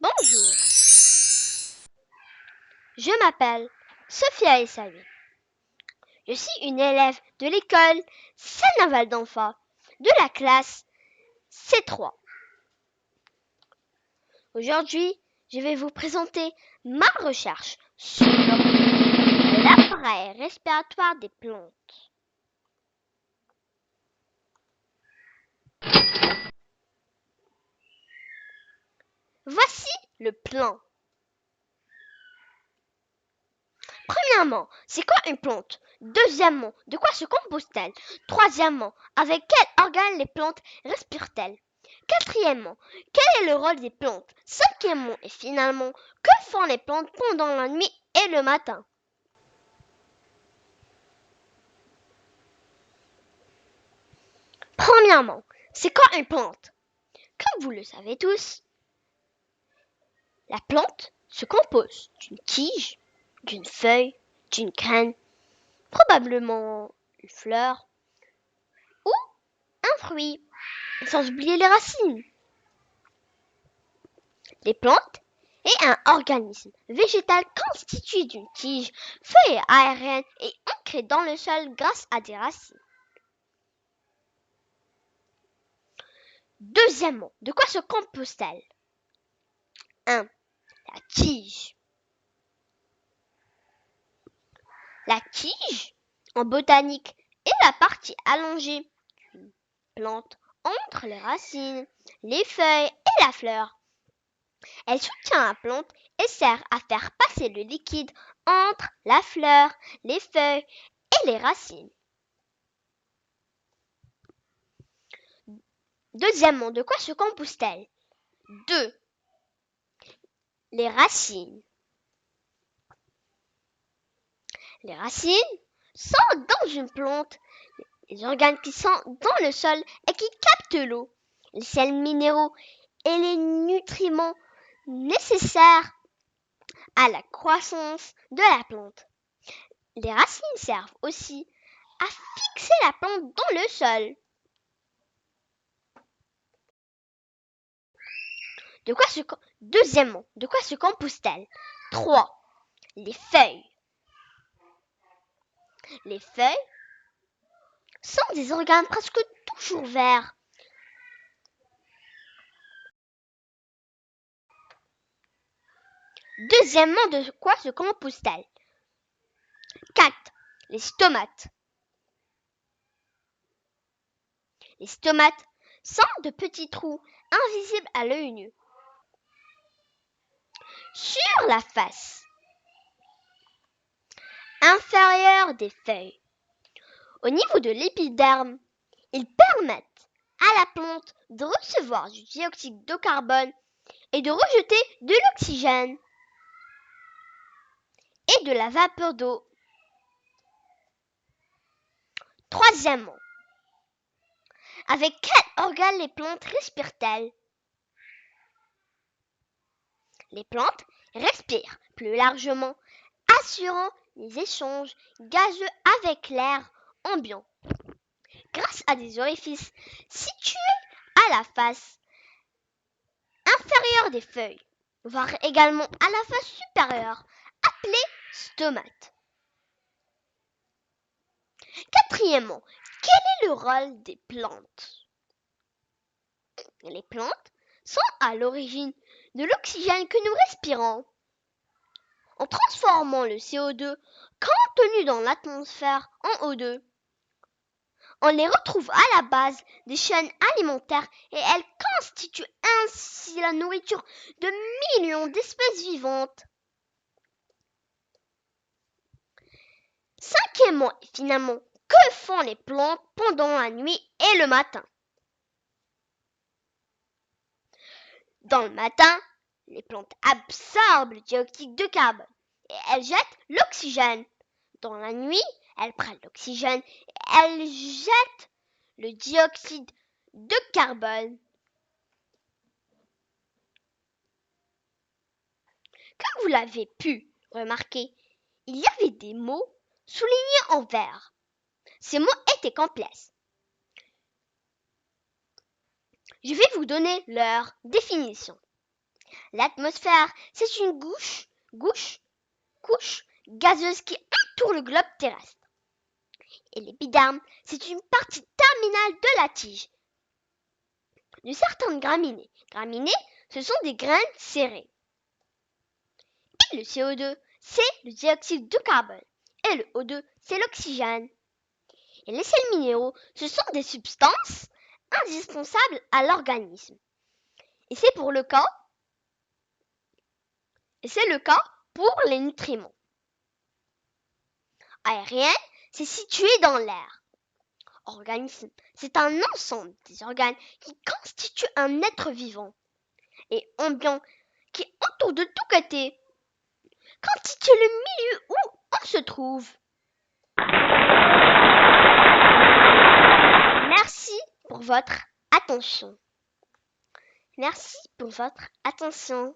Bonjour, je m'appelle Sophia Essaoui. Je suis une élève de l'école Saint-Naval d'Enfants de la classe C3. Aujourd'hui, je vais vous présenter ma recherche sur l'appareil respiratoire des plantes. Voici le plan. Premièrement, c'est quoi une plante? Deuxièmement, de quoi se compose-t-elle? Troisièmement, avec quel organe les plantes respirent-elles? Quatrièmement, quel est le rôle des plantes? Cinquièmement et finalement, que font les plantes pendant la nuit et le matin? Premièrement, c'est quoi une plante? Comme vous le savez tous, la plante se compose d'une tige, d'une feuille, d'une graine, probablement une fleur ou un fruit, sans oublier les racines. Les plantes est un organisme végétal constitué d'une tige, feuille aérienne et ancrée dans le sol grâce à des racines. Deuxièmement, de quoi se compose-t-elle? 1. La tige. La tige, en botanique, est la partie allongée d'une plante entre les racines, les feuilles et la fleur. Elle soutient la plante et sert à faire passer le liquide entre la fleur, les feuilles et les racines. Deuxièmement, de quoi se compose-t-elle? 2. Les racines. Les racines sont dans une plante les organes qui sont dans le sol et qui captent l'eau, les sels minéraux et les nutriments nécessaires à la croissance de la plante. Les racines servent aussi à fixer la plante dans le sol. Deuxièmement, de quoi se compose-t-elle? 3. Les feuilles. Les feuilles sont des organes presque toujours verts. Deuxièmement, de quoi se compose-t-elle? 4. Les stomates. Les stomates sont de petits trous invisibles à l'œil nu. Sur la face inférieure des feuilles, au niveau de l'épiderme, ils permettent à la plante de recevoir du dioxyde de carbone et de rejeter de l'oxygène et de la vapeur d'eau. Troisièmement, avec quel organe les plantes respirent-elles? Les plantes respirent plus largement, assurant les échanges gazeux avec l'air ambiant. Grâce à des orifices situés à la face inférieure des feuilles, voire également à la face supérieure, appelée stomate. Quatrièmement, quel est le rôle des plantes? Les plantes sont à l'origine de l'oxygène que nous respirons. En transformant le CO2 contenu dans l'atmosphère en O2, on les retrouve à la base des chaînes alimentaires et elles constituent ainsi la nourriture de millions d'espèces vivantes. Cinquièmement et finalement, que font les plantes pendant la nuit et le matin? Dans le matin, les plantes absorbent le dioxyde de carbone et elles jettent l'oxygène. Dans la nuit, elles prennent l'oxygène et elles jettent le dioxyde de carbone. Comme vous l'avez pu remarquer, il y avait des mots soulignés en vert. Ces mots étaient complexes. Je vais vous donner leur définition. L'atmosphère, c'est une couche gazeuse qui entoure le globe terrestre. Et l'épiderme, c'est une partie terminale de la tige de certaines graminées. Graminées, ce sont des graines serrées. Et le CO2, c'est le dioxyde de carbone. Et le O2, c'est l'oxygène. Et les sels minéraux, ce sont des substances indispensables à l'organisme. Et c'est le cas pour les nutriments. Aérien, c'est situé dans l'air. Organisme, c'est un ensemble des organes qui constituent un être vivant. Et ambiant, qui entoure de tous côtés, constitue le milieu où on se trouve. Merci pour votre attention. Merci pour votre attention.